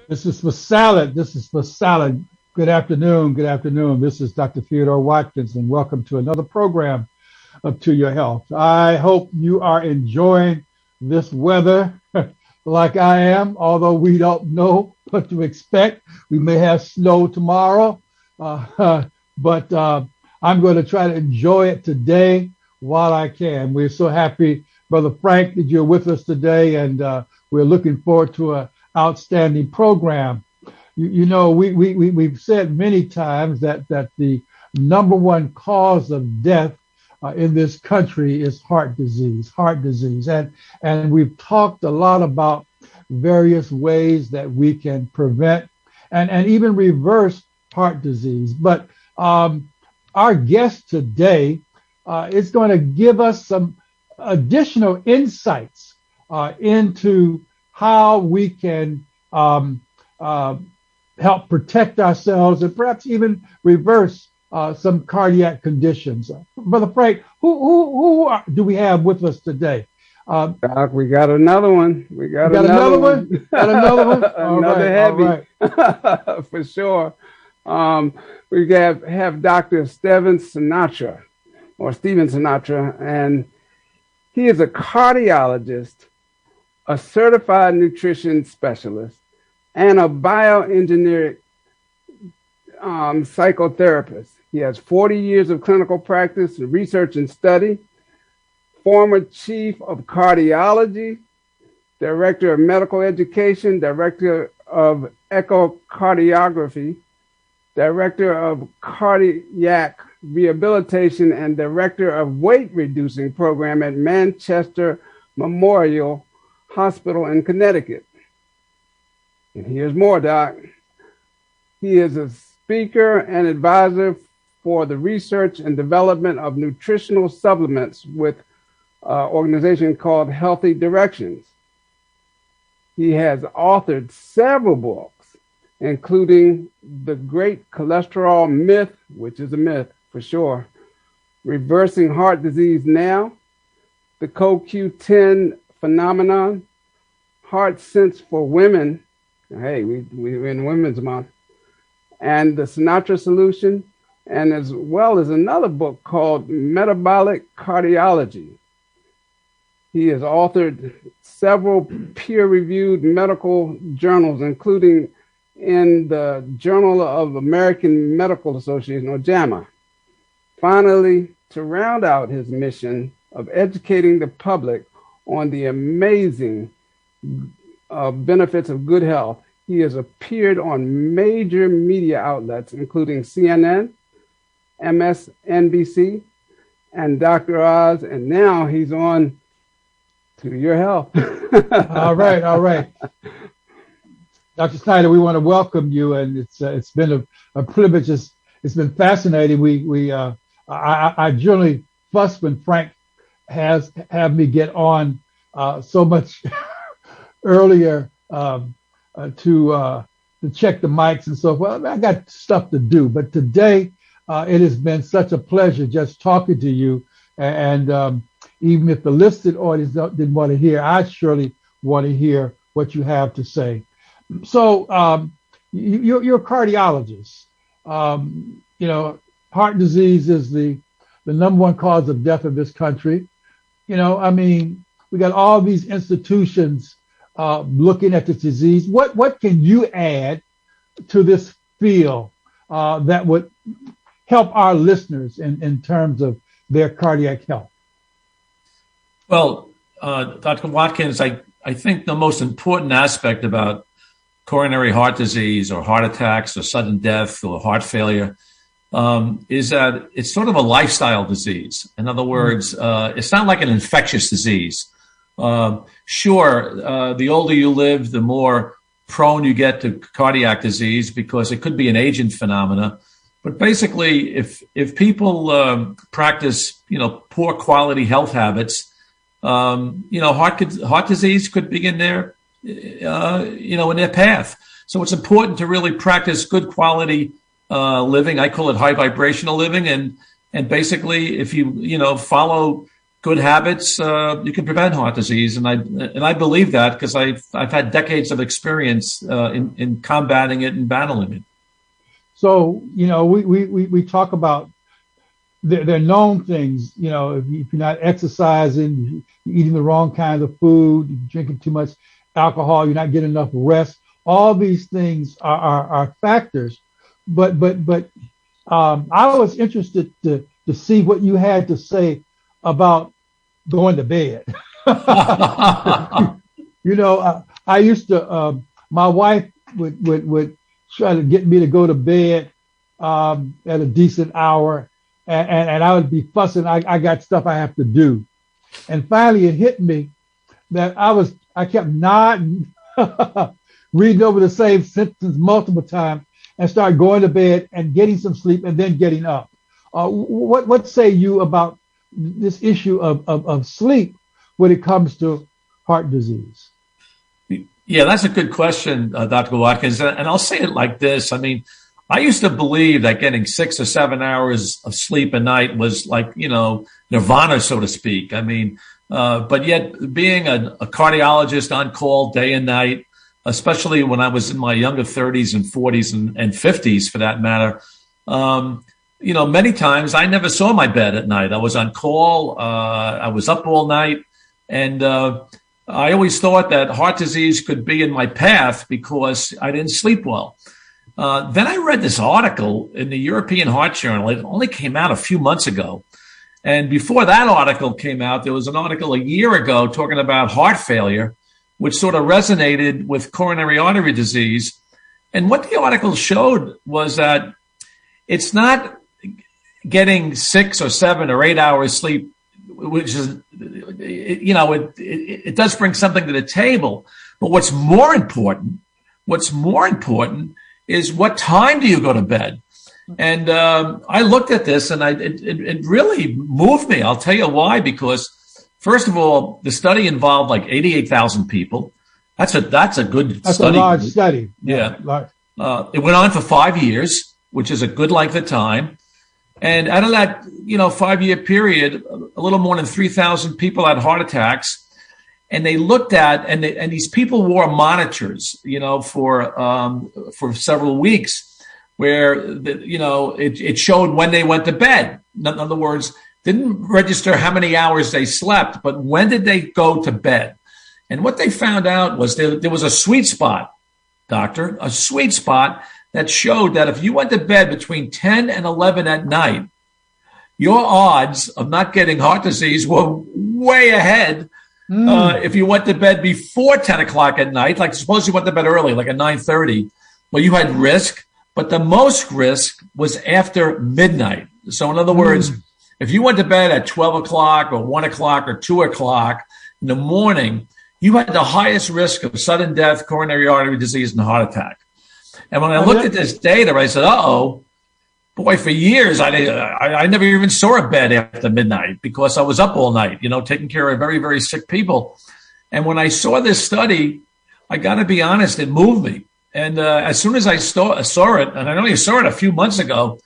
This is for salad. This is for salad. Good afternoon. Good afternoon. This is Dr. Theodore Watkins, and welcome to another program of To Your Health. I hope you are enjoying this weather like I am, although we don't know what to expect. We may have snow tomorrow, but I'm going to try to enjoy it today while I can. We're so happy, Brother Frank, that you're with us today, and we're looking forward to an outstanding program. You know, we've said many times that the number one cause of death in this country is heart disease, and we've talked a lot about various ways that we can prevent and even reverse heart disease. But our guest today is going to give us some additional insights into how we can help protect ourselves and perhaps even reverse some cardiac conditions. Brother Frank, who do we have with us today? Doc, we got another one. We got another one. Got another one? Another heavy, for sure. We have Dr. Stephen Sinatra, and he is a cardiologist, a certified nutrition specialist, and a bioengineering psychotherapist. He has 40 years of clinical practice, research, and study. Former chief of cardiology, director of medical education, director of echocardiography, director of cardiac rehabilitation, and director of weight reducing program at Manchester Memorial Hospital in Connecticut. And here's more, Doc. He is a speaker and advisor for the research and development of nutritional supplements with organization called Healthy Directions. He has authored several books, including The Great Cholesterol Myth, which is a myth for sure, Reversing Heart Disease Now, The CoQ10 Phenomenon, Heart Sense for Women, hey, we're in Women's Month, and The Sinatra Solution, and as well as another book called Metabolic Cardiology. He has authored several peer-reviewed medical journals, including in the Journal of American Medical Association, or JAMA. Finally, to round out his mission of educating the public on the amazing benefits of good health, he has appeared on major media outlets, including CNN, MSNBC, and Dr. Oz, and now he's on To Your Health. All right. Dr. Snyder, we want to welcome you, and it's been a privilege. It's been fascinating. I generally fuss when Frank have me get on so much earlier to check the mics and so forth. I got stuff to do, but today it has been such a pleasure just talking to you, and even if the listed audience didn't want to hear, I surely want to hear what you have to say. So you're a cardiologist. You know, heart disease is the number one cause of death in this country. You know, I mean, we got all these institutions looking at this disease. What can you add to this field that would help our listeners in terms of their cardiac health? Well, Dr. Watkins, I think the most important aspect about coronary heart disease or heart attacks or sudden death or heart failure is that it's sort of a lifestyle disease. In other words, it's not like an infectious disease. Sure, the older you live, the more prone you get to cardiac disease because it could be an aging phenomena. But basically, if people practice, poor quality health habits, heart disease could be in their, in their path. So it's important to really practice good quality living. I call it high vibrational living, and basically, if you follow good habits, you can prevent heart disease. And I believe that because I've had decades of experience in combating it and battling it. So, we talk about they're known things, if you're not exercising, you're eating the wrong kinds of food, you're drinking too much alcohol, you're not getting enough rest. All these things are factors. But I was interested to see what you had to say about going to bed. I used to, my wife would try to get me to go to bed at a decent hour. And I would be fussing. I got stuff I have to do. And finally it hit me that I kept nodding, reading over the same sentence multiple times and started going to bed and getting some sleep and then getting up. What say you about this issue of sleep when it comes to heart disease? Yeah, that's a good question, Dr. Watkins. And I'll say it like this. I mean, I used to believe that getting 6 or 7 hours of sleep a night was like, nirvana, so to speak. I mean, but yet being a cardiologist on call day and night, especially when I was in my younger 30s and 40s and 50s for that matter, many times I never saw my bed at night. I was on call. I was up all night. And I always thought that heart disease could be in my path because I didn't sleep well. Then I read this article in the European Heart Journal. It only came out a few months ago. And before that article came out, there was an article a year ago talking about heart failure, which sort of resonated with coronary artery disease. And what the article showed was that it's not getting 6 or 7 or 8 hours sleep, which is, it does bring something to the table. But what's more important is what time do you go to bed? And I looked at this and it really moved me. I'll tell you why, because first of all, the study involved like 88,000 people. That's a good study. That's a large study. Yeah. It went on for 5 years, which is a good length of time. And out of that, 5-year period, a little more than 3,000 people had heart attacks. And they looked at, and these people wore monitors, for several weeks, where it showed when they went to bed. In other words, didn't register how many hours they slept, but when did they go to bed? And what they found out was there was a sweet spot, doctor, a sweet spot that showed that if you went to bed between 10 and 11 at night, your odds of not getting heart disease were way ahead. If you went to bed before 10 o'clock at night, like suppose you went to bed early, like at 9:30, well, you had risk, but the most risk was after midnight. So in other words, if you went to bed at 12 o'clock or 1 o'clock or 2 o'clock in the morning, you had the highest risk of sudden death, coronary artery disease, and heart attack. And when I looked at this data, I said, boy, for years, I never even saw a bed after midnight because I was up all night, taking care of very, very sick people. And when I saw this study, I got to be honest, it moved me. And as soon as I saw it, and I only saw it a few months ago,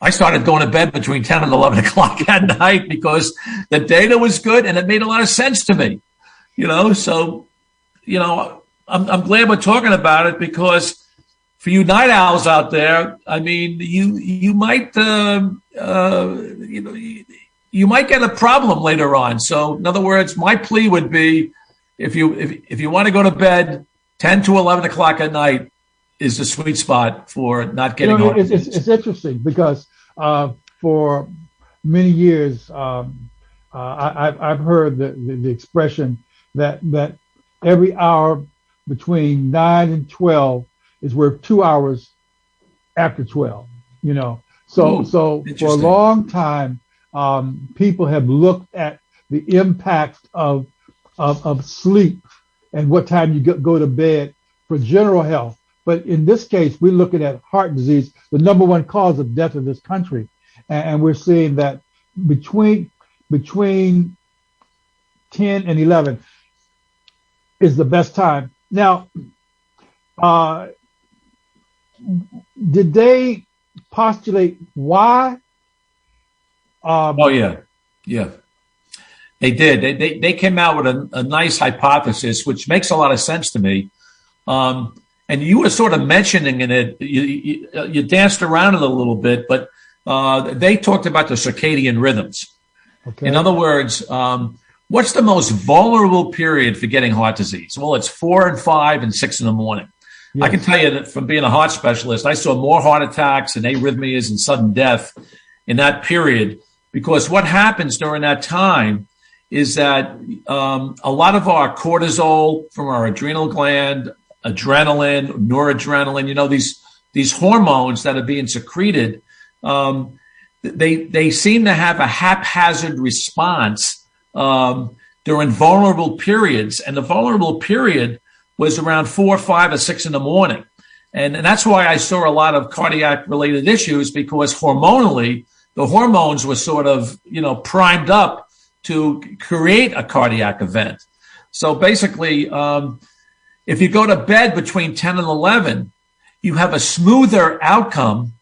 I started going to bed between 10 and 11 o'clock at night because the data was good and it made a lot of sense to me, So, I'm glad we're talking about it because for you night owls out there, I mean, you might you might get a problem later on. So, in other words, my plea would be, if you want to go to bed, 10 to 11 o'clock at night is the sweet spot for not getting. It's interesting because for many years I've heard the expression that every hour between 9 and 12 is worth 2 hours after 12, So for a long time, people have looked at the impact of sleep and what time you go to bed for general health. But in this case, we're looking at heart disease, the number one cause of death in this country. And we're seeing that between 10 and 11 is the best time. Now, did they postulate why? Yeah. They did. They came out with a nice hypothesis, which makes a lot of sense to me. And you were sort of mentioning in it, you danced around it a little bit, but they talked about the circadian rhythms. Okay. In other words, what's the most vulnerable period for getting heart disease? Well, it's 4 and 5 and 6 in the morning. Yes. I can tell you that from being a heart specialist, I saw more heart attacks and arrhythmias and sudden death in that period, because what happens during that time is that a lot of our cortisol from our adrenal gland, adrenaline, noradrenaline, these hormones that are being secreted, they seem to have a haphazard response during vulnerable periods. And the vulnerable period was around 4, 5, or 6 in the morning. And that's why I saw a lot of cardiac related issues, because hormonally, the hormones were sort of, primed up to create a cardiac event. So basically, if you go to bed between 10 and 11, you have a smoother outcome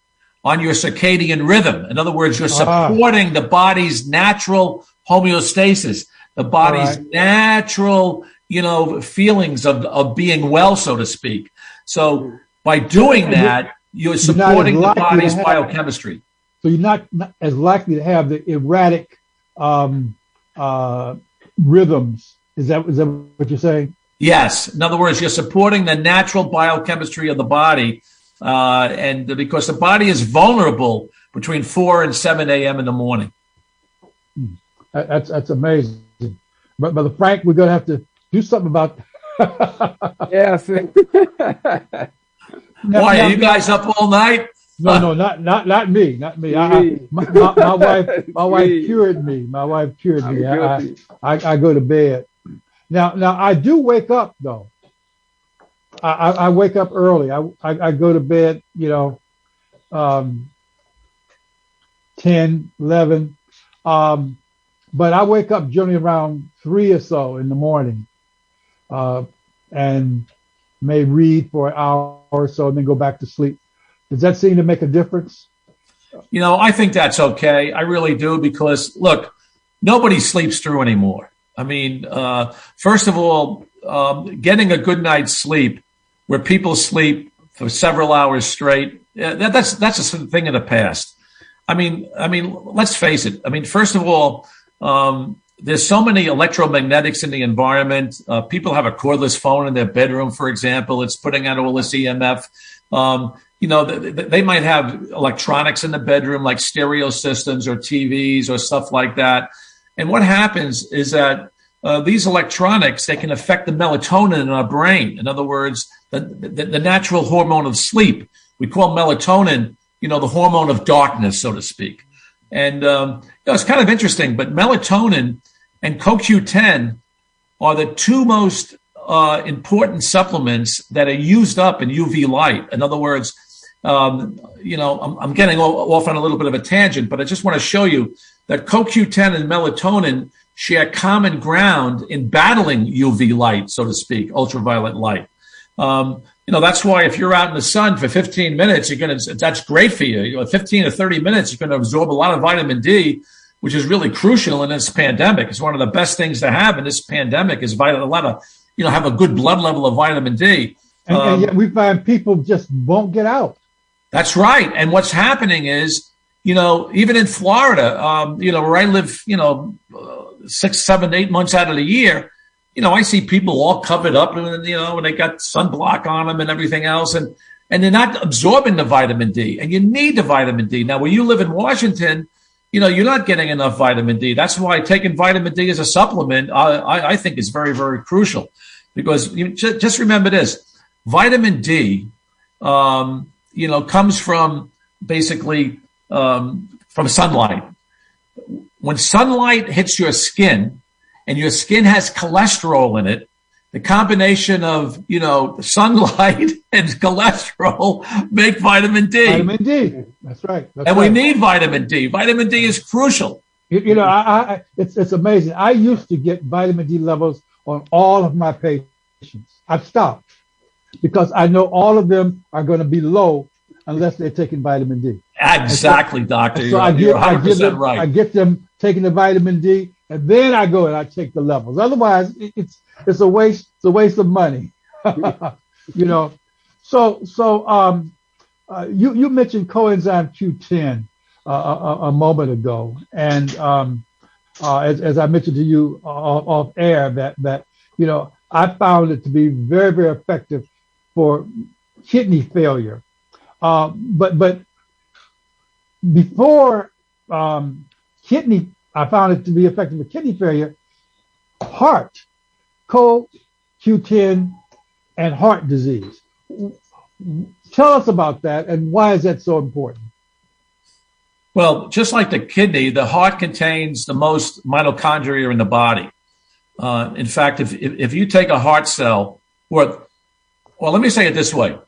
on your circadian rhythm. In other words, you're supporting the body's natural homeostasis, the body's natural, feelings of being well, so to speak. So by doing that, you're supporting the body's biochemistry. So you're not as likely to have the erratic rhythms. Is that what you're saying? Yes. In other words, you're supporting the natural biochemistry of the body, and because the body is vulnerable between 4 and 7 a.m. in the morning. That's amazing. But Brother Frank, we're going to have to do something about Yes. Why, are you guys up all night? No, not me. Not me. My wife cured me. My wife cured me. I go to bed. Now I do wake up though. I wake up early. I go to bed, 10, 11. But I wake up generally around 3 or so in the morning, and may read for an hour or so and then go back to sleep. Does that seem to make a difference? I think that's okay. I really do, because look, nobody sleeps through anymore. I mean, first of all, getting a good night's sleep where people sleep for several hours straight, that's a thing of the past. I mean, let's face it. I mean, first of all, there's so many electromagnetics in the environment. People have a cordless phone in their bedroom, for example. It's putting out all this EMF. They might have electronics in the bedroom, like stereo systems or TVs or stuff like that. And what happens is that these electronics, they can affect the melatonin in our brain. In other words, the natural hormone of sleep. We call melatonin, the hormone of darkness, so to speak. And it's kind of interesting, but melatonin and CoQ10 are the two most important supplements that are used up in UV light. In other words, I'm getting off on a little bit of a tangent, but I just want to show you that CoQ10 and melatonin share common ground in battling UV light, so to speak, ultraviolet light. That's why if you're out in the sun for 15 minutes, that's great for you. 15 or 30 minutes, you're going to absorb a lot of vitamin D, which is really crucial in this pandemic. It's one of the best things to have in this pandemic is have a good blood level of vitamin D. And yet we find people just won't get out. That's right. And what's happening is, even in Florida, where I live, 6, 7, 8 months out of the year, I see people all covered up and, and they got sunblock on them and everything else. And they're not absorbing the vitamin D, and you need the vitamin D. Now, where you live in Washington, you're not getting enough vitamin D. That's why taking vitamin D as a supplement, I think is very, very crucial, because just remember this: vitamin D, comes from basically from sunlight. When sunlight hits your skin, and your skin has cholesterol in it, the combination of, sunlight and cholesterol make vitamin D. Vitamin D. That's right. We need vitamin D. Vitamin D is crucial. It's amazing. I used to get vitamin D levels on all of my patients. I've stopped because I know all of them are going to be low unless they're taking vitamin D. Exactly, doctor. So you're 100% right. I get them taking the vitamin D, and then I go and I check the levels. Otherwise, it's a waste. It's a waste of money. You know. So you mentioned coenzyme Q10 a moment ago, and as I mentioned to you off air, that you know, I found it to be very, very effective for kidney failure. But before kidney, I found it to be effective for kidney failure. Heart, CoQ10, and heart disease. Tell us about that, and why is that so important? Well, just like the kidney, the heart contains the most mitochondria in the body. In fact, if you take a heart cell, well, let me say it this way,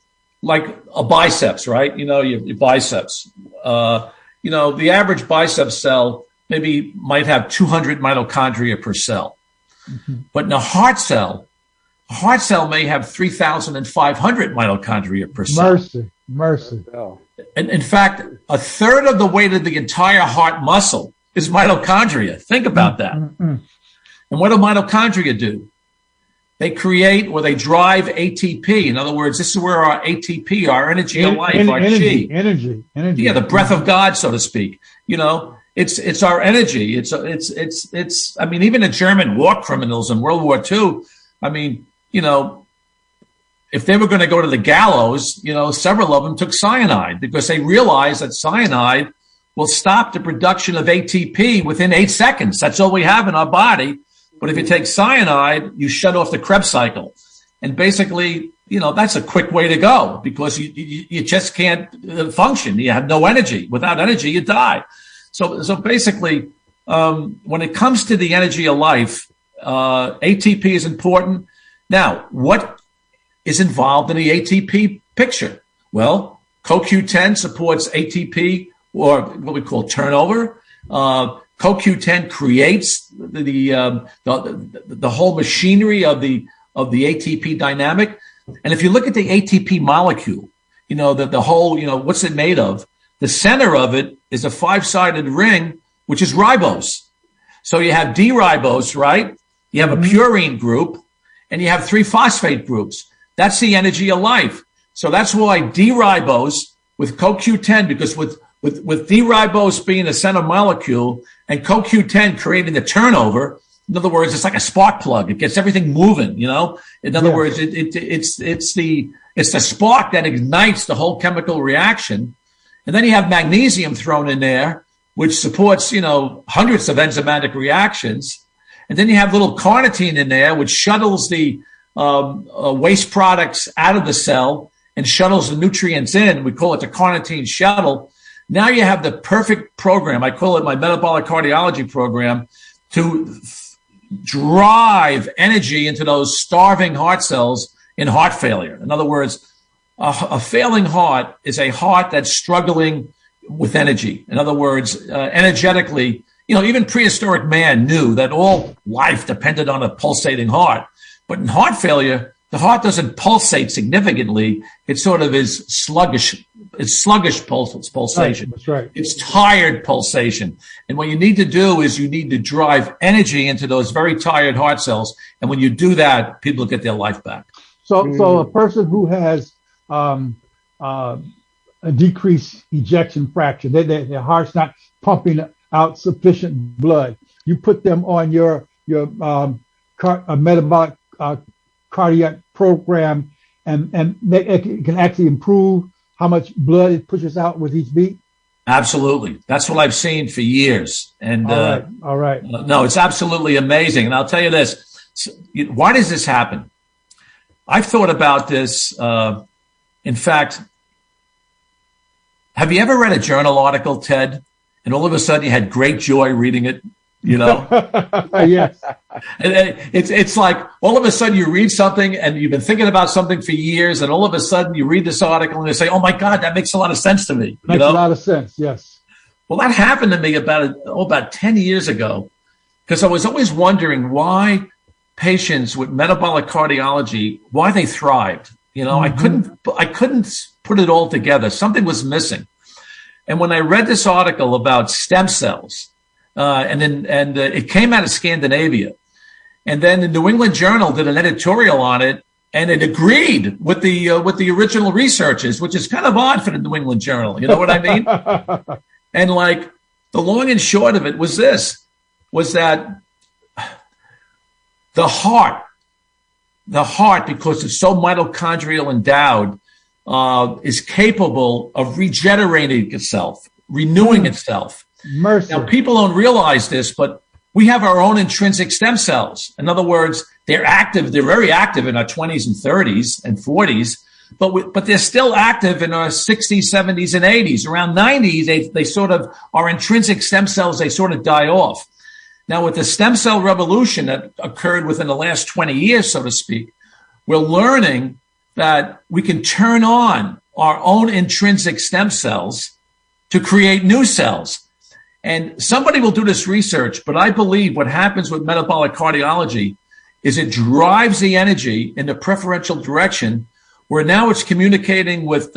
like a biceps, right? You know, your biceps. You know, the average biceps cell might have 200 mitochondria per cell. Mm-hmm. But in a heart cell may have 3,500 mitochondria per cell. Mercy. And in fact, a third of the weight of the entire heart muscle is mitochondria. Think about that. Mm-hmm. And what do mitochondria do? They create or they drive ATP. In other words, this is where our ATP, our energy of life, our chi. Energy. Yeah, the breath of God, so to speak. You know, it's our energy. It's. I mean, even the German war criminals in World War II. I mean, you know, if they were going to go to the gallows, you know, several of them took cyanide because they realized that cyanide will stop the production of ATP within 8 seconds. That's all we have in our body. But if you take cyanide, you shut off the Krebs cycle. And basically, you know, that's a quick way to go because you just can't function. You have no energy. Without energy, you die. So basically, when it comes to the energy of life, ATP is important. Now, what is involved in the ATP picture? Well, CoQ10 supports ATP, or what we call turnover. CoQ10 creates the whole machinery of the ATP dynamic. And if you look at the ATP molecule, you know, the whole, you know, what's it made of? The center of it is a 5-sided ring, which is ribose. So you have D-ribose, right? You have a purine group, and you have 3 phosphate groups. That's the energy of life. So that's why D-ribose with CoQ10, because with D-ribose being the center molecule and CoQ10 creating the turnover, in other words, it's like a spark plug. It gets everything moving, you know? In other words, it's the spark that ignites the whole chemical reaction. And then you have magnesium thrown in there, which supports, you know, hundreds of enzymatic reactions. And then you have little carnitine in there, which shuttles the waste products out of the cell and shuttles the nutrients in. We call it the carnitine shuttle. Now you have the perfect program. I call it my metabolic cardiology program to drive energy into those starving heart cells in heart failure. In other words, a failing heart is a heart that's struggling with energy. In other words, energetically, you know, even prehistoric man knew that all life depended on a pulsating heart. But in heart failure, the heart doesn't pulsate significantly. It sort of is sluggish. It's sluggish pulsation. That's right. It's tired pulsation. And what you need to do is you need to drive energy into those very tired heart cells. And when you do that, people get their life back. So a person who has a decreased ejection fraction, their heart's not pumping out sufficient blood, you put them on your metabolic cardiac program, and it can actually improve how much blood it pushes out with each beat? Absolutely. That's what I've seen for years. And all right. No, it's absolutely amazing. And I'll tell you this. Why does this happen? I've thought about this. In fact, have you ever read a journal article, Ted, and all of a sudden you had great joy reading it? You know? Yes. And it's like all of a sudden you read something and you've been thinking about something for years, and all of a sudden you read this article and you say, oh my God, that makes a lot of sense to me. Makes a lot of sense, yes. Well, that happened to me about 10 years ago, because I was always wondering why patients with metabolic cardiology, why they thrived. You know, I couldn't put it all together. Something was missing. And when I read this article about stem cells, and it came out of Scandinavia. And then the New England Journal did an editorial on it, and it agreed with the original researchers, which is kind of odd for the New England Journal. You know what I mean? And like the long and short of it was that the heart, because it's so mitochondrial endowed, is capable of regenerating itself, renewing itself. Mercy. Now, people don't realize this, but we have our own intrinsic stem cells. In other words, they're active. They're very active in our 20s and 30s and 40s, but they're still active in our 60s, 70s, and 80s. Around 90, they sort of, our intrinsic stem cells, they sort of die off. Now, with the stem cell revolution that occurred within the last 20 years, so to speak, we're learning that we can turn on our own intrinsic stem cells to create new cells. And somebody will do this research, but I believe what happens with metabolic cardiology is it drives the energy in the preferential direction where now it's communicating with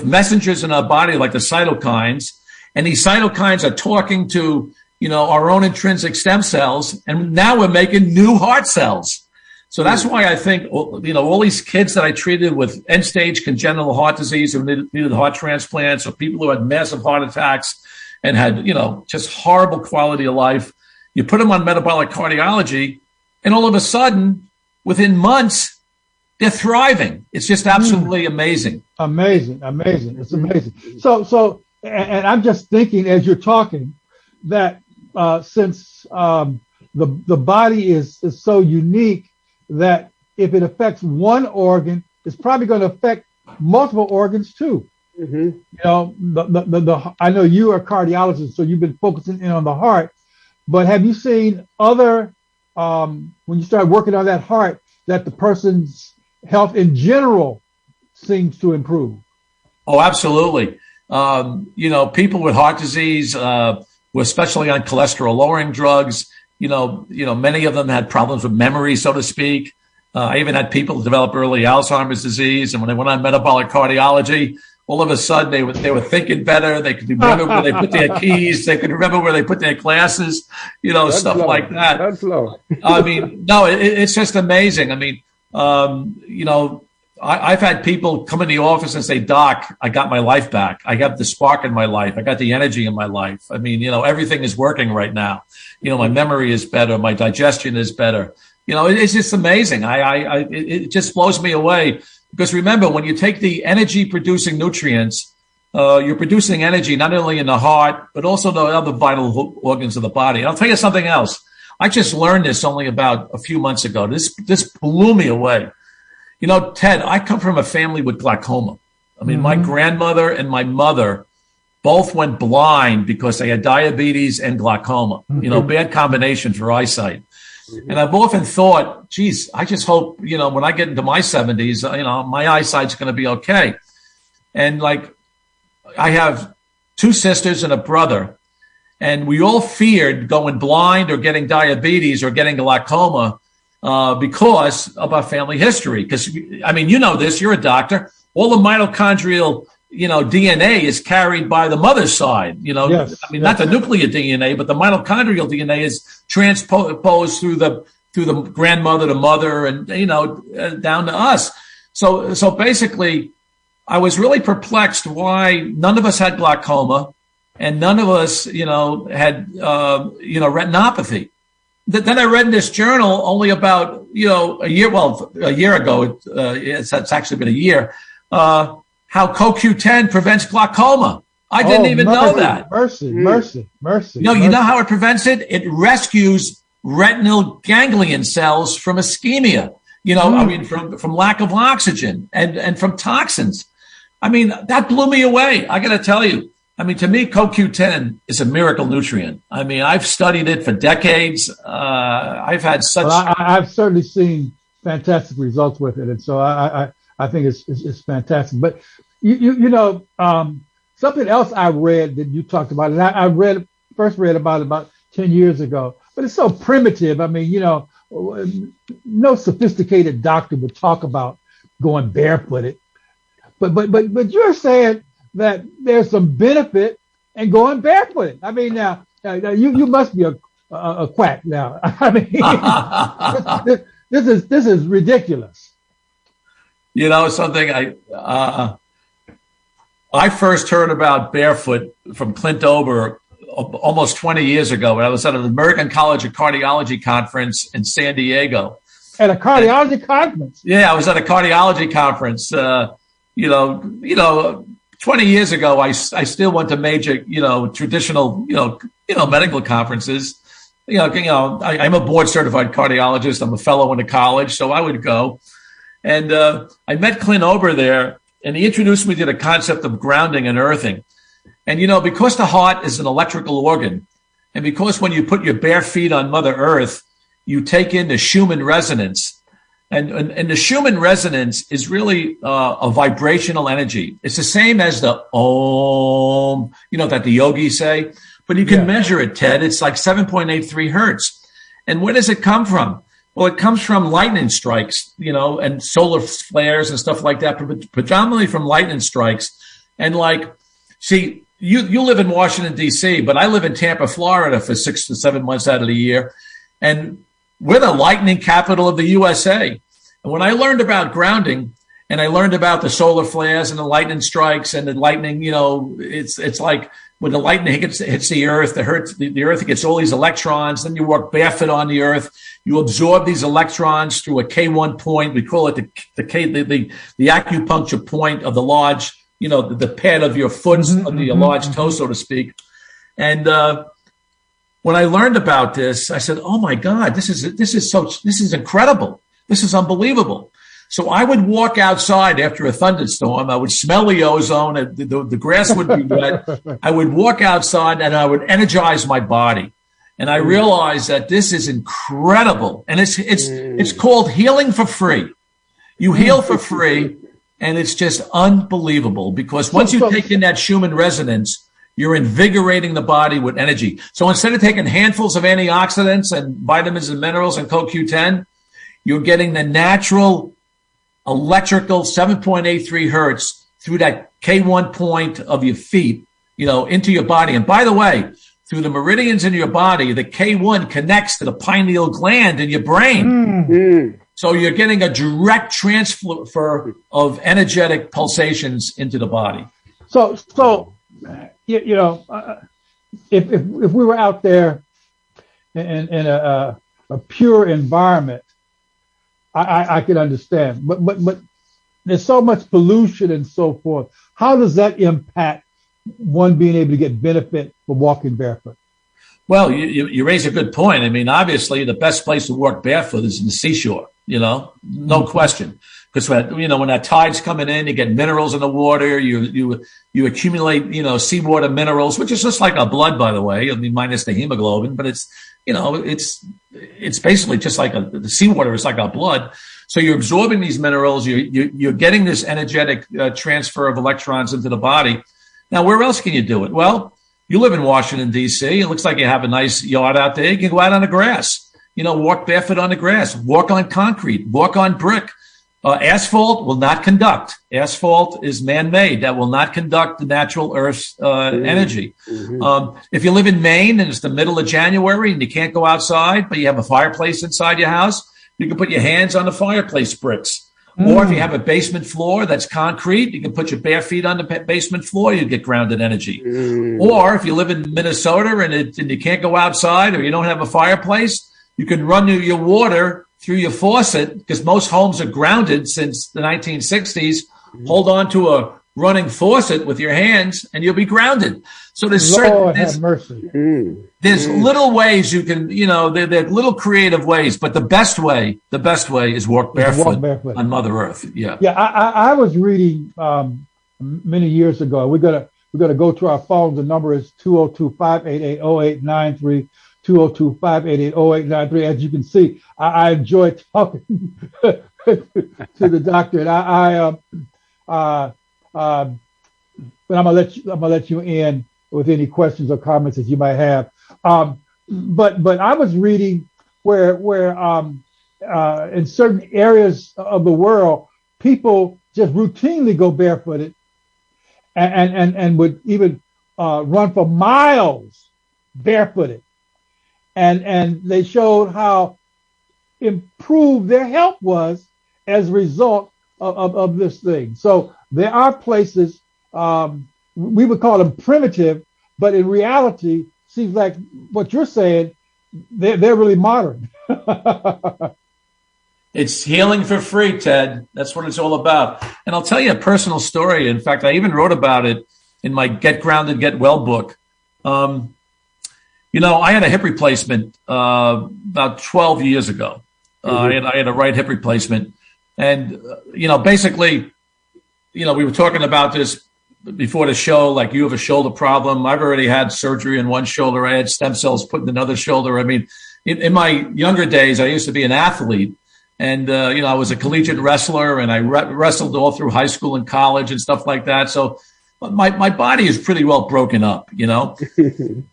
messengers in our body like the cytokines, and these cytokines are talking to, our own intrinsic stem cells, and now we're making new heart cells. So that's why I think, all these kids that I treated with end-stage congenital heart disease who needed heart transplants, or people who had massive heart attacks and had, just horrible quality of life, you put them on metabolic cardiology, and all of a sudden, within months, they're thriving. It's just absolutely amazing. Amazing. It's amazing. So, and I'm just thinking as you're talking that since the body is so unique that if it affects one organ, it's probably going to affect multiple organs too. Mm-hmm. I know you are a cardiologist, so you've been focusing in on the heart, but have you seen other, when you start working on that heart, that the person's health in general seems to improve? Oh, absolutely. People with heart disease, were especially on cholesterol lowering drugs. Many of them had problems with memory, so to speak. I even had people develop early Alzheimer's disease, and when they went on metabolic cardiology, all of a sudden they were thinking better. They could remember where they put their keys. They could remember where they put their glasses. Stuff like that. That's low. I mean, no, it's just amazing. I mean, I've had people come in the office and say, "Doc, I got my life back. I got the spark in my life. I got the energy in my life. I mean, everything is working right now. My memory is better. My digestion is better. It's just amazing. It just blows me away, because remember, when you take the energy producing nutrients, you're producing energy not only in the heart, but also the other vital organs of the body. And I'll tell you something else. I just learned this only about a few months ago. This blew me away. Ted, I come from a family with glaucoma. I mean, my grandmother and my mother both went blind because they had diabetes and glaucoma, bad combination for eyesight. And I've often thought, geez, I just hope, when I get into my 70s, my eyesight's going to be okay. And I have two sisters and a brother, and we all feared going blind or getting diabetes or getting glaucoma because of our family history. Because, this, you're a doctor. All the mitochondrial, DNA is carried by the mother's side. Yes, not the nuclear DNA, but the mitochondrial DNA is transposed through the grandmother to mother and, down to us. So basically, I was really perplexed why none of us had glaucoma and none of us, had, retinopathy. Then I read in this journal only about, a year ago, it's actually been a year, how CoQ10 prevents glaucoma. I didn't even know that. Mercy. You know how it prevents it? It rescues retinal ganglion cells from ischemia, from lack of oxygen and from toxins. That blew me away. I got to tell you. To me, CoQ10 is a miracle nutrient. I've studied it for decades. I've had such. Well, I've certainly seen fantastic results with it, and so I think it's fantastic. But something else I read that you talked about, and I first read about 10 years ago. But it's so primitive. No sophisticated doctor would talk about going barefooted. But you're saying that there's some benefit in going barefooted. Now You must be a quack now. I mean, this is ridiculous. You know, something I first heard about Barefoot from Clint Ober almost 20 years ago when I was at an American College of Cardiology conference in San Diego. At a cardiology conference? Yeah, I was at a cardiology conference. 20 years ago, I still went to major, traditional, medical conferences. I'm a board certified cardiologist. I'm a fellow in the college, so I would go. And I met Clint Ober there, and he introduced me to the concept of grounding and earthing. And, because the heart is an electrical organ, and because when you put your bare feet on Mother Earth, you take in the Schumann resonance. And the Schumann resonance is really a vibrational energy. It's the same as the Om, that the yogis say, but you can measure it, Ted. It's like 7.83 hertz. And where does it come from? Well, it comes from lightning strikes, and solar flares and stuff like that, but predominantly from lightning strikes. And see, you live in Washington, D.C., but I live in Tampa, Florida for 6 to 7 months out of the year. And we're the lightning capital of the USA. And when I learned about grounding and I learned about the solar flares and the lightning strikes and the lightning, it's like when the lightning hits the earth, the earth gets all these electrons. Then you walk barefoot on the earth. You absorb these electrons through a K1 point. We call it the acupuncture point of the large, the pad of your foot, of your large toe, so to speak. And when I learned about this, I said, "Oh my God, this is incredible. This is unbelievable." So I would walk outside after a thunderstorm. I would smell the ozone. The grass would be wet. I would walk outside and I would energize my body. And I realized that this is incredible. And it's called healing for free. You heal for free, and it's just unbelievable because once you take in that Schumann resonance, you're invigorating the body with energy. So instead of taking handfuls of antioxidants and vitamins and minerals and CoQ10, you're getting the natural electrical 7.83 hertz through that K1 point of your feet, into your body. And by the way, through the meridians in your body, the K1 connects to the pineal gland in your brain. So you're getting a direct transfer of energetic pulsations into the body. So if we were out there in a pure environment, I could understand. But there's so much pollution and so forth. How does that impact one being able to get benefit from walking barefoot? Well, you raise a good point. I mean, obviously, the best place to walk barefoot is in the seashore, no question. Because when that tide's coming in, you get minerals in the water. You accumulate, seawater minerals, which is just like our blood, by the way. I mean, minus the hemoglobin, but it's basically just like the seawater is like our blood. So you're absorbing these minerals. You're getting this energetic transfer of electrons into the body. Now, where else can you do it? Well, you live in Washington, D.C. It looks like you have a nice yard out there. You can go out on the grass. Walk barefoot on the grass. Walk on concrete. Walk on brick. Asphalt will not conduct. Asphalt is man-made. That will not conduct the natural Earth's energy. If you live in Maine and it's the middle of January and you can't go outside, but you have a fireplace inside your house, you can put your hands on the fireplace bricks. Or if you have a basement floor that's concrete, you can put your bare feet on the basement floor, you get grounded energy. Or if you live in Minnesota and you can't go outside or you don't have a fireplace, you can run your water through your faucet, because most homes are grounded since the 1960s. Hold on to a running faucet with your hands and you'll be grounded. So there's little ways you can, there are little creative ways, but the best way is walk barefoot on Mother Earth. Yeah. Yeah. I was reading many years ago. We're going to go to our phones. The number is 202-588-0893. 202-588-0893. As you can see, I enjoy talking to the doctor, and but I'm gonna let you in with any questions or comments that you might have. But I was reading where in certain areas of the world, people just routinely go barefooted and would even run for miles barefooted, and they showed how improved their health was as a result of this thing. So there are places, we would call them primitive, but in reality, seems like what you're saying, they're really modern. It's healing for free, Ted. That's what it's all about. And I'll tell you a personal story. In fact, I even wrote about it in my Get Grounded, Get Well book. I had a hip replacement about 12 years ago. I had a right hip replacement. And, basically, we were talking about this before the show, like you have a shoulder problem. I've already had surgery in one shoulder. I had stem cells put in another shoulder. I mean, in my younger days, I used to be an athlete. And, I was a collegiate wrestler, and I wrestled all through high school and college and stuff like that. So my body is pretty well broken up,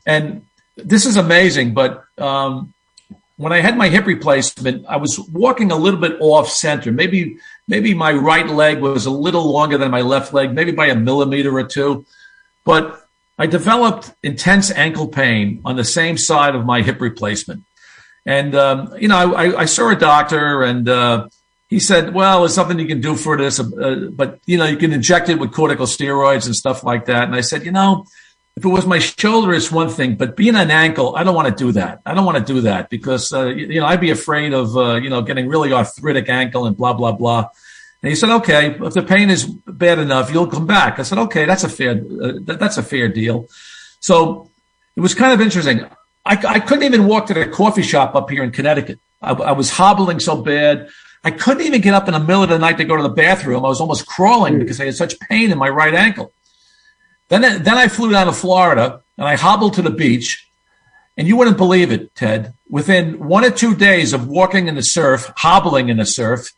And this is amazing. But when I had my hip replacement, I was walking a little bit off center. Maybe my right leg was a little longer than my left leg, maybe by a millimeter or two. But I developed intense ankle pain on the same side of my hip replacement. And, I saw a doctor, and he said, well, there's something you can do for this, but, you can inject it with corticosteroids and stuff like that. And I said, if it was my shoulder, it's one thing, but being an ankle, I don't want to do that. I don't want to do that because, I'd be afraid of, getting really arthritic ankle and blah, blah, blah. And he said, okay, if the pain is bad enough, you'll come back. I said, okay, that's a fair deal. So it was kind of interesting. I couldn't even walk to the coffee shop up here in Connecticut. I was hobbling so bad. I couldn't even get up in the middle of the night to go to the bathroom. I was almost crawling because I had such pain in my right ankle. Then I flew down to Florida, and I hobbled to the beach. And you wouldn't believe it, Ted. Within 1 or 2 days of walking in the surf, hobbling in the surf,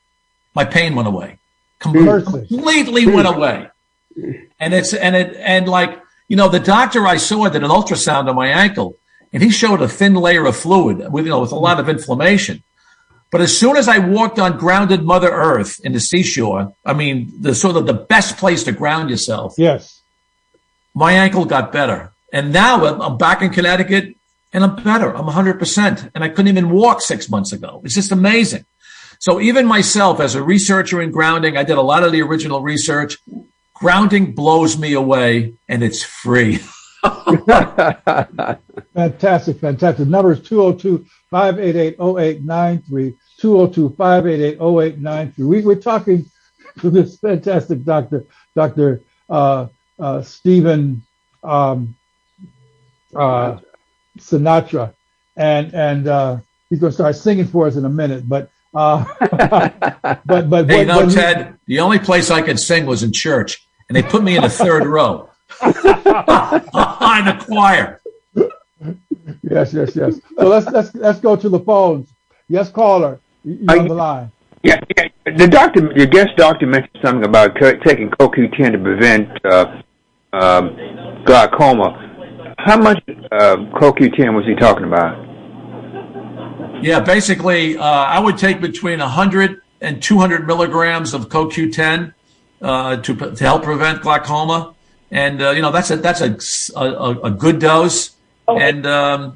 my pain went away. Completely went away. And the doctor I saw did an ultrasound on my ankle. And he showed a thin layer of fluid with a lot of inflammation. But as soon as I walked on grounded Mother Earth in the seashore, I mean, the best place to ground yourself. Yes. My ankle got better. And now I'm back in Connecticut and I'm better. I'm 100%. And I couldn't even walk 6 months ago. It's just amazing. So even myself as a researcher in grounding, I did a lot of the original research. Grounding blows me away and it's free. Fantastic. Number is 202-588-0893, 202-588-0893. We're talking to this fantastic Dr. Stephen Sinatra, and he's going to start singing for us in a minute. But hey, Ted, the only place I could sing was in church, and they put me in the third row. On the choir. Yes. So let's go to the phones. Yes, caller, you're on the line. Yeah. The doctor, your guest doctor, mentioned something about taking CoQ10 to prevent glaucoma. How much CoQ10 was he talking about? Yeah, basically, I would take between 100 and 200 milligrams of CoQ10 to help prevent glaucoma. And, that's a good dose. And,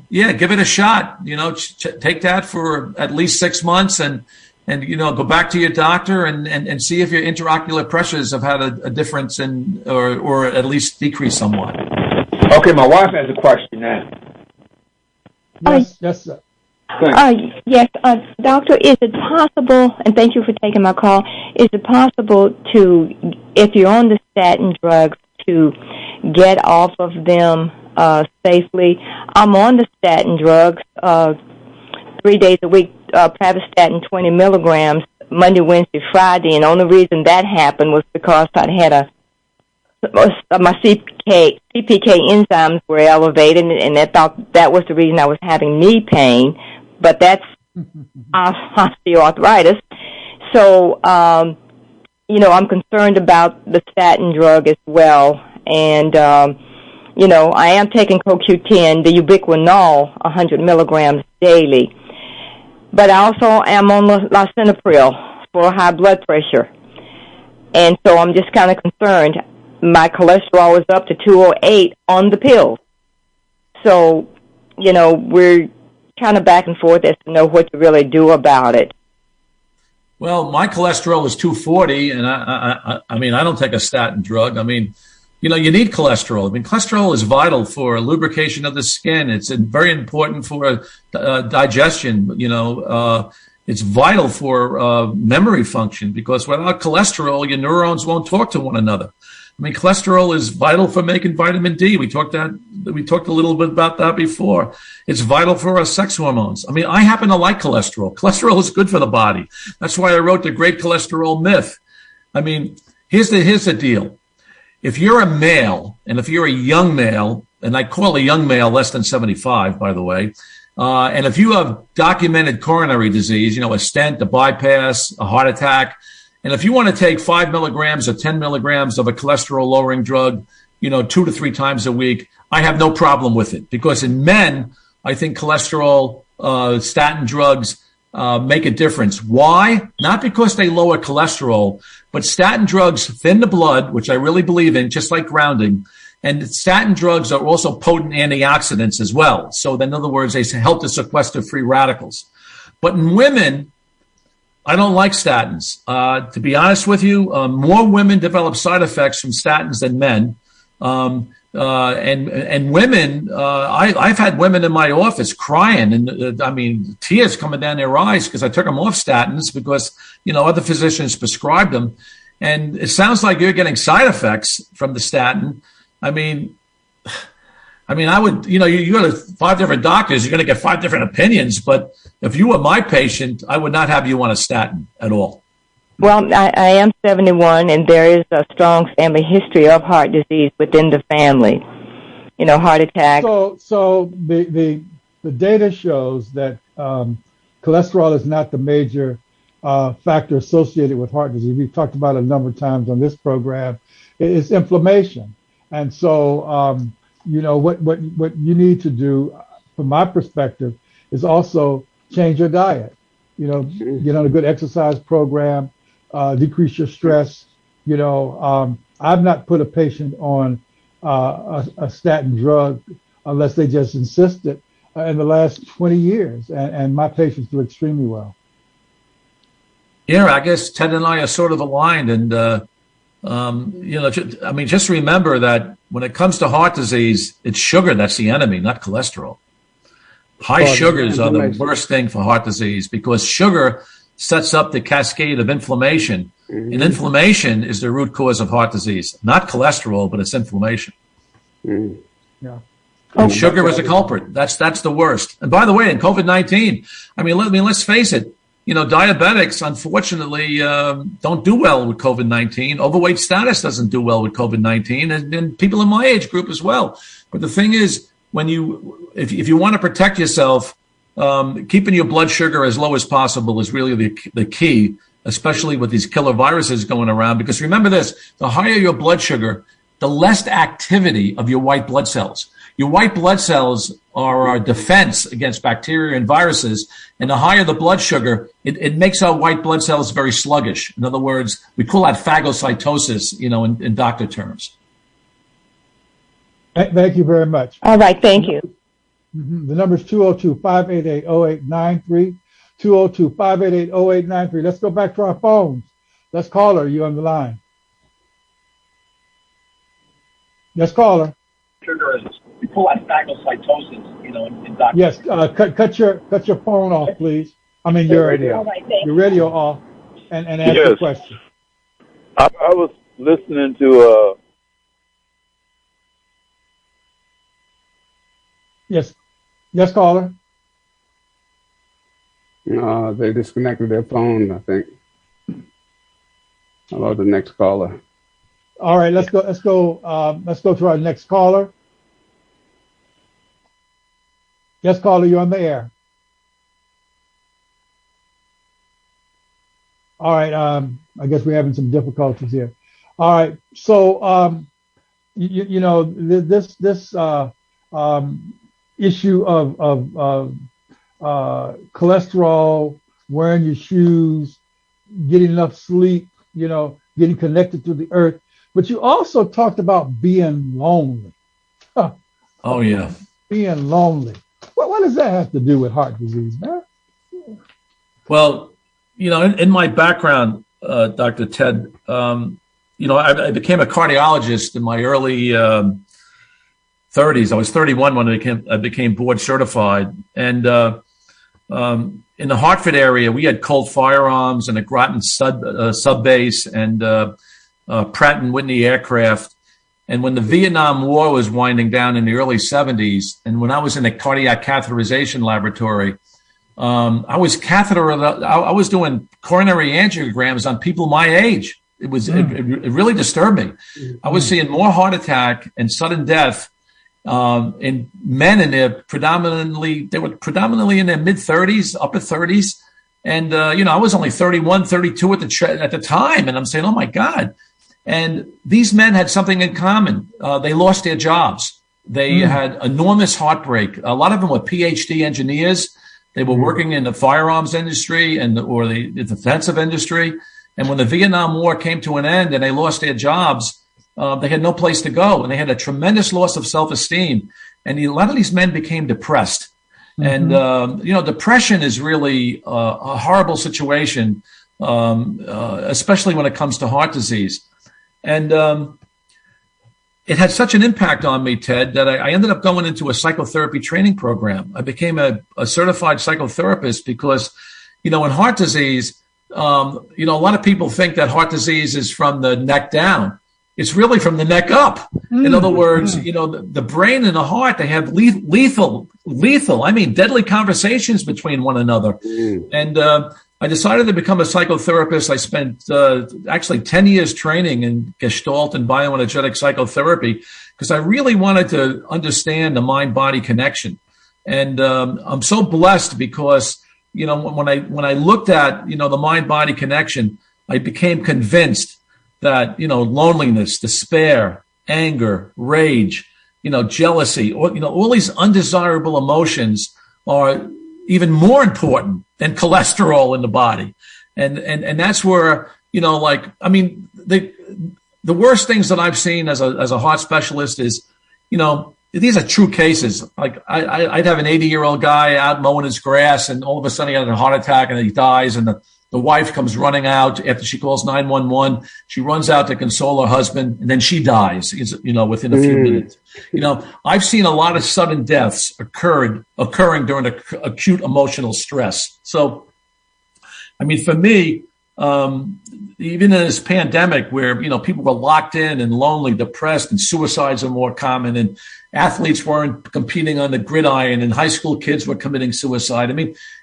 give it a shot. Take that for at least 6 months and go back to your doctor and see if your intraocular pressures have had a difference or at least decrease somewhat. Okay, my wife has a question now. Yes, sir. Yes, doctor, is it possible, and thank you for taking my call, is it possible to, if you're on the statin drugs, to get off of them safely? I'm on the statin drugs 3 days a week, pravastatin 20 milligrams, Monday, Wednesday, Friday, and the only reason that happened was because I'd had my CPK enzymes were elevated, and I thought that was the reason I was having knee pain, but that's osteoarthritis. So, I'm concerned about the statin drug as well, and, I am taking CoQ10, the ubiquinol, 100 milligrams daily, but I also am on lisinopril for high blood pressure, and so I'm just kind of concerned. My cholesterol is up to 208 on the pill. So we're kind of back and forth as to know what to really do about it. Well, my cholesterol is 240, and I mean, I don't take a statin drug. I mean, you need cholesterol. I mean, cholesterol is vital for lubrication of the skin. It's very important for digestion. It's vital for memory function, because without cholesterol, your neurons won't talk to one another. I mean, cholesterol is vital for making vitamin D. We talked a little bit about that before. It's vital for our sex hormones. I mean, I happen to like cholesterol. Cholesterol is good for the body. That's why I wrote The Great Cholesterol Myth. I mean, here's the deal. If you're a male, and if you're a young male, and I call a young male less than 75, by the way, and if you have documented coronary disease, a stent, a bypass, a heart attack, and if you want to take 5 milligrams or 10 milligrams of a cholesterol-lowering drug, 2 to 3 times a week, I have no problem with it. Because in men, I think cholesterol, statin drugs make a difference. Why? Not because they lower cholesterol, but statin drugs thin the blood, which I really believe in, just like grounding. And statin drugs are also potent antioxidants as well. So in other words, they help to sequester free radicals. But in women, I don't like statins. To be honest with you, more women develop side effects from statins than men. And women, I've had women in my office crying, and tears coming down their eyes because I took them off statins because, other physicians prescribed them. And it sounds like you're getting side effects from the statin. I would, you go to 5 different doctors, you're going to get 5 different opinions. But if you were my patient, I would not have you on a statin at all. Well, I am 71, and there is a strong family history of heart disease within the family. Heart attack. So the data shows that cholesterol is not the major factor associated with heart disease. We've talked about it a number of times on this program. It's inflammation. And so, what you need to do, from my perspective, is also change your diet. Get on a good exercise program, decrease your stress. I've not put a patient on a statin drug unless they just insisted in the last 20 years, and my patients do extremely well. Yeah, I guess Ted and I are sort of aligned, and just remember that when it comes to heart disease, it's sugar that's the enemy, not cholesterol. High sugars are the worst thing for heart disease because sugar sets up the cascade of inflammation. Mm-hmm. And inflammation is the root cause of heart disease, not cholesterol, but it's inflammation. Mm-hmm. Yeah. And sugar is a culprit. That's the worst. And by the way, in COVID-19, let's face it, diabetics, unfortunately, don't do well with COVID-19. Overweight status doesn't do well with COVID-19, and people in my age group as well. But the thing is, if you want to protect yourself, keeping your blood sugar as low as possible is really the key, especially with these killer viruses going around. Because remember this, the higher your blood sugar, the less activity of your white blood cells. Your white blood cells are our defense against bacteria and viruses. And the higher the blood sugar, it makes our white blood cells very sluggish. In other words, we call that phagocytosis, in doctor terms. Thank you very much. All right. Thank you. Mm-hmm. The number is 202-588-0893. 202-588-0893. Let's go back to our phones. Let's call her. You on the line. Yes, caller. Sugar is, we call that phagocytosis, in doctor. Yes, cut your phone off, please. Your radio. Your radio off, and ask your question. I was listening to Yes, caller. No, they disconnected their phone, I think. Hello, the next caller. All right, let's go to our next caller. Yes, caller, you're on the air. All right, I guess we're having some difficulties here. All right, so this issue of cholesterol, wearing your shoes, getting enough sleep, getting connected to the earth. But you also talked about being lonely. Oh, yeah. Being lonely. What does that have to do with heart disease, man? Well, in my background, Dr. Ted, I became a cardiologist in my early 30s. I was 31 when I became board certified. And in the Hartford area, we had Colt Firearms and a Groton sub base and Pratt and Whitney aircraft. And when the Vietnam War was winding down in the early 70s, and when I was in a cardiac catheterization laboratory, I was doing coronary angiograms on people my age. It really disturbed me. I was seeing more heart attack and sudden death in men they were predominantly in their mid 30s, upper 30s. And, I was only 31, 32 at the time. And I'm saying, oh my God. And these men had something in common. They lost their jobs. They had enormous heartbreak. A lot of them were PhD engineers. They were working in the firearms industry or the defensive industry. And when the Vietnam War came to an end and they lost their jobs, they had no place to go. And they had a tremendous loss of self-esteem. And a lot of these men became depressed. And, depression is really a horrible situation, especially when it comes to heart disease. And it had such an impact on me, Ted, that I ended up going into a psychotherapy training program. I became a certified psychotherapist because, in heart disease, a lot of people think that heart disease is from the neck down. It's really from the neck up. In other words, the brain and the heart, they have lethal, deadly conversations between one another. And I decided to become a psychotherapist. I spent actually 10 years training in Gestalt and bioenergetic psychotherapy because I really wanted to understand the mind-body connection. And I'm so blessed because, when I looked at, the mind-body connection, I became convinced that, loneliness, despair, anger, rage, jealousy, all these undesirable emotions are even more important than cholesterol in the body. And that's where, the worst things that I've seen as a heart specialist is, these are true cases. Like I'd have an 80-year-old guy out mowing his grass and all of a sudden he had a heart attack and he dies and the wife comes running out after she calls 911. She runs out to console her husband, and then she dies, within a few minutes. I've seen a lot of sudden deaths occurring during acute emotional stress. So, for me, even in this pandemic where, people were locked in and lonely, depressed, and suicides are more common, and athletes weren't competing on the gridiron, and high school kids were committing suicide.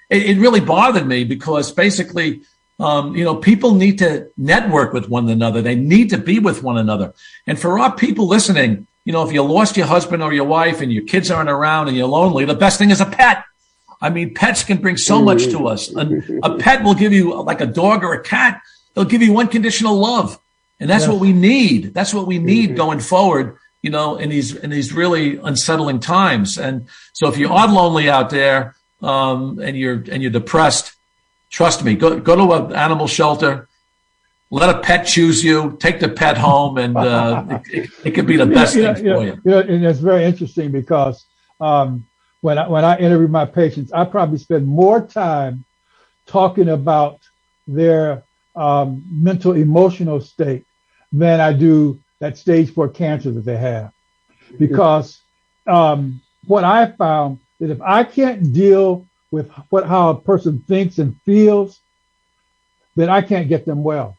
It really bothered me because basically, people need to network with one another. They need to be with one another. And for our people listening, if you lost your husband or your wife and your kids aren't around and you're lonely, the best thing is a pet. Pets can bring so much to us. A pet will give you, like a dog or a cat, they'll give you unconditional love. And that's what we need. That's what we need going forward, in these really unsettling times. And so if you are lonely out there, and you're depressed, trust me, go to an animal shelter, let a pet choose you, take the pet home, and it could be the best thing for you. And it's very interesting because when I interview my patients, I probably spend more time talking about their mental emotional state than I do that stage 4 cancer that they have. Because what I found that if I can't deal with how a person thinks and feels, then I can't get them well.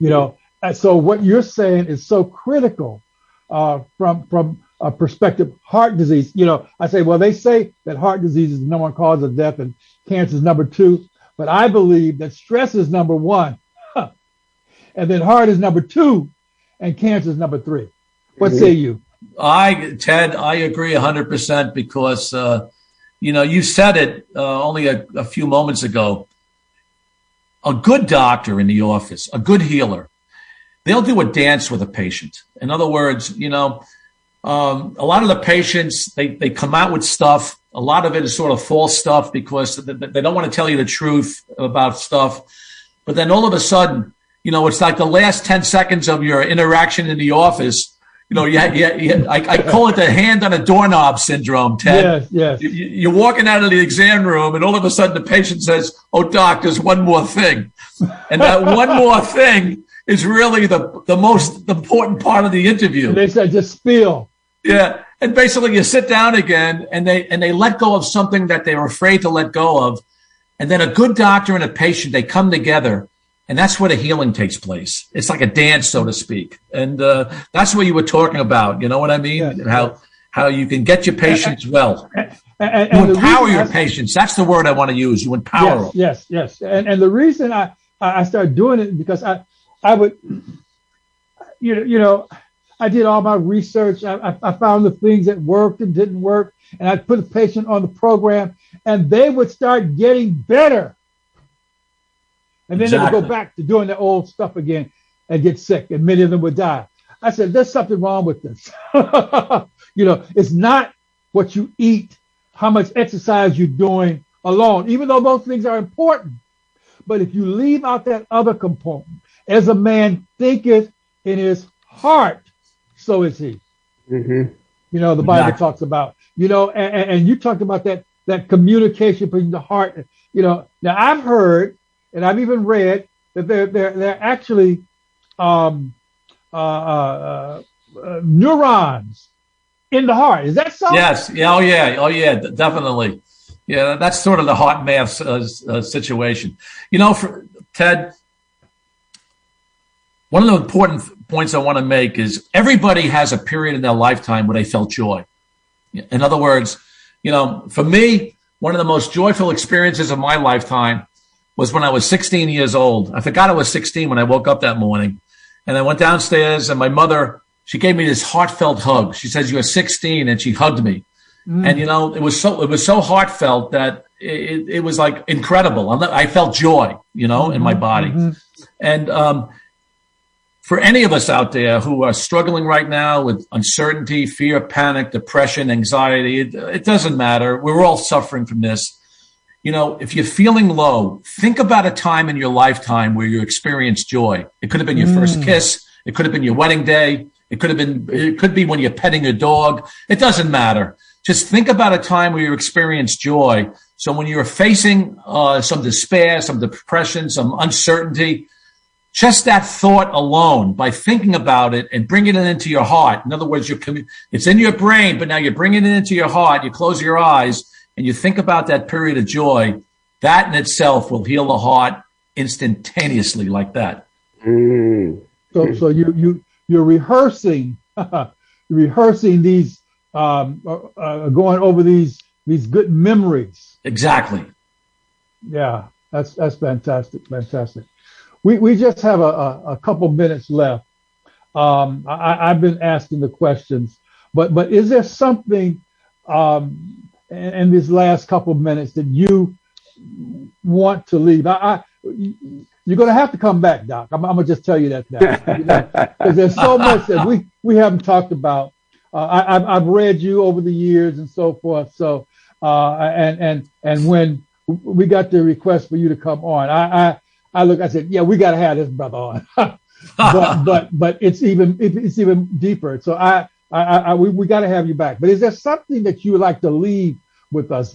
And so what you're saying is so critical from a perspective heart disease. I say, well, they say that heart disease is the number one cause of death and cancer is number 2, but I believe that stress is number 1, and then heart is number 2, and cancer is number 3. What say you? Ted, I agree 100% because, you said it only a few moments ago. A good doctor in the office, a good healer, they'll do a dance with a patient. In other words, a lot of the patients, they come out with stuff. A lot of it is sort of false stuff because they don't want to tell you the truth about stuff. But then all of a sudden, it's like the last 10 seconds of your interaction in the office, I call it the hand on a doorknob syndrome, Ted. Yes. You're walking out of the exam room, and all of a sudden the patient says, "Oh, doc, there's one more thing," and that one more thing is really the most important part of the interview. And they say, "Just spill." Yeah, and basically you sit down again, and they let go of something that they were afraid to let go of, and then a good doctor and a patient, they come together. And that's where the healing takes place. It's like a dance, so to speak. And that's what you were talking about. You know what I mean? Yeah. How you can get your patients well. And you empower your patients. That's the word I want to use. You empower them. Yes. And the reason I started doing it because I would, I did all my research. I found the things that worked and didn't work. And I put the patient on the program, and they would start getting better. And then they would go back to doing the old stuff again and get sick, and many of them would die. I said, there's something wrong with this. It's not what you eat, how much exercise you're doing alone, even though those things are important. But if you leave out that other component, as a man thinketh in his heart, so is he. Mm-hmm. The Bible talks about, and you talked about that communication between the heart. Now I've heard, and I've even read that they're actually neurons in the heart. Is that so? Yes. Oh yeah, definitely. Yeah, that's sort of the heart math situation. For Ted, one of the important points I want to make is everybody has a period in their lifetime where they felt joy. In other words, for me, one of the most joyful experiences of my lifetime was when I was 16 years old. I forgot I was 16 when I woke up that morning. And I went downstairs, and my mother, she gave me this heartfelt hug. She says, "You're 16," and she hugged me. And, it was so heartfelt that it was like incredible. I felt joy, in my body. And for any of us out there who are struggling right now with uncertainty, fear, panic, depression, anxiety, it doesn't matter. We're all suffering from this. If you're feeling low, think about a time in your lifetime where you experienced joy. It could have been your first kiss. It could have been your wedding day. It could be when you're petting your dog. It doesn't matter. Just think about a time where you experienced joy. So when you're facing some despair, some depression, some uncertainty, just that thought alone, by thinking about it and bringing it into your heart. In other words, it's in your brain, but now you're bringing it into your heart. You close your eyes and you think about that period of joy, that in itself will heal the heart instantaneously like that. So you're rehearsing these, going over these good memories. Exactly. Yeah, that's fantastic. We just have a couple minutes left. I've been asking the questions, but is there something in these last couple of minutes that you want to leave? You're going to have to come back, Doc. I'm going to just tell you that now, because there's so much that we haven't talked about. I've read you over the years and so forth. So and when we got the request for you to come on, I said, yeah, we got to have this brother on. but it's even deeper. So we got to have you back. But is there something that you would like to leave with us?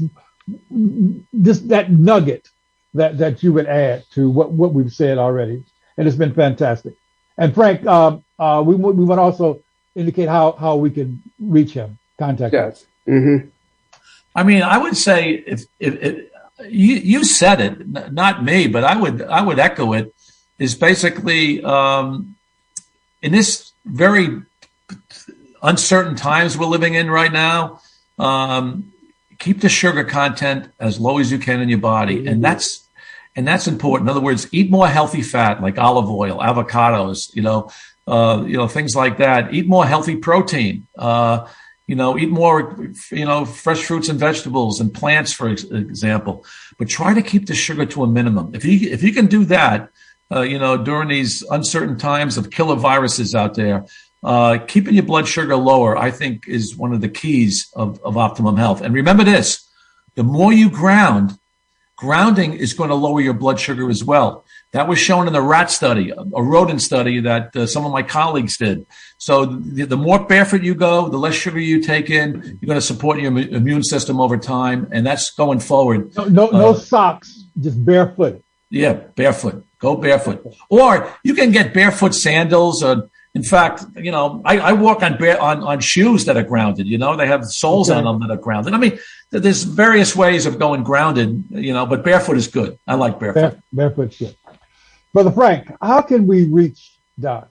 Just that nugget that you would add to what we've said already, and it's been fantastic. And Frank, we want to also indicate how we can reach him, contact him. Yes. Mm-hmm. I mean, I would say if you said it, not me, but I would echo it. Is basically in this very uncertain times we're living in right now, keep the sugar content as low as you can in your body, mm-hmm. and that's important. In other words, eat more healthy fat like olive oil, avocados, things like that. Eat more healthy protein. Eat more, fresh fruits and vegetables and plants, for example. But try to keep the sugar to a minimum. If you can do that, during these uncertain times of killer viruses out there, keeping your blood sugar lower, I think, is one of the keys of optimum health. And remember this: the more you grounding is going to lower your blood sugar as well. That was shown in the rat study, a rodent study that some of my colleagues did. So the more barefoot you go, the less sugar you take in, you're going to support your immune system over time. And that's going forward. No socks, just barefoot. Yeah, barefoot. Go barefoot. Or you can get barefoot sandals. In fact, I walk on shoes that are grounded. They have soles on them that are grounded. I mean, there's various ways of going grounded, but barefoot is good. I like barefoot. Barefoot's good. Brother Frank, how can we reach Doc?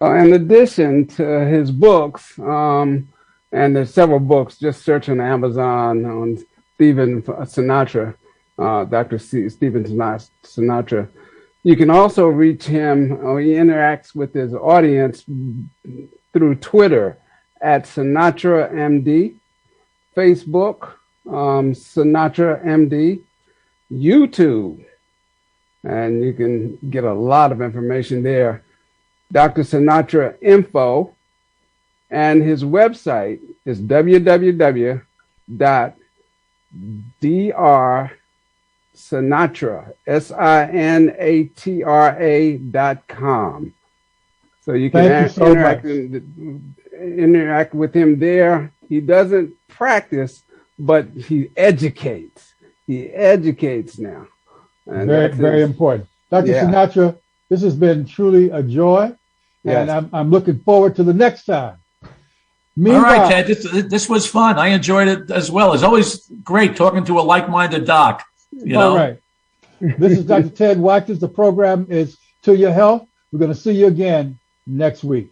In addition to his books, and there's several books, just search on Amazon on Stephen Sinatra, Dr. Stephen Sinatra. You can also reach him, he interacts with his audience through Twitter at Sinatra MD, Facebook, Sinatra MD, YouTube, and you can get a lot of information there. Dr. Sinatra Info, and his website is www.drsinatra, SINATRA.com. So you can interact with him there. He doesn't practice, but he educates. He educates now. And very important. Dr. Sinatra, this has been truly a joy, and I'm looking forward to the next time. All right, Ted, this was fun. I enjoyed it as well. It's always great talking to a like-minded doc. All right. This is Dr. Ted Watkins. The program is To Your Health. We're going to see you again next week.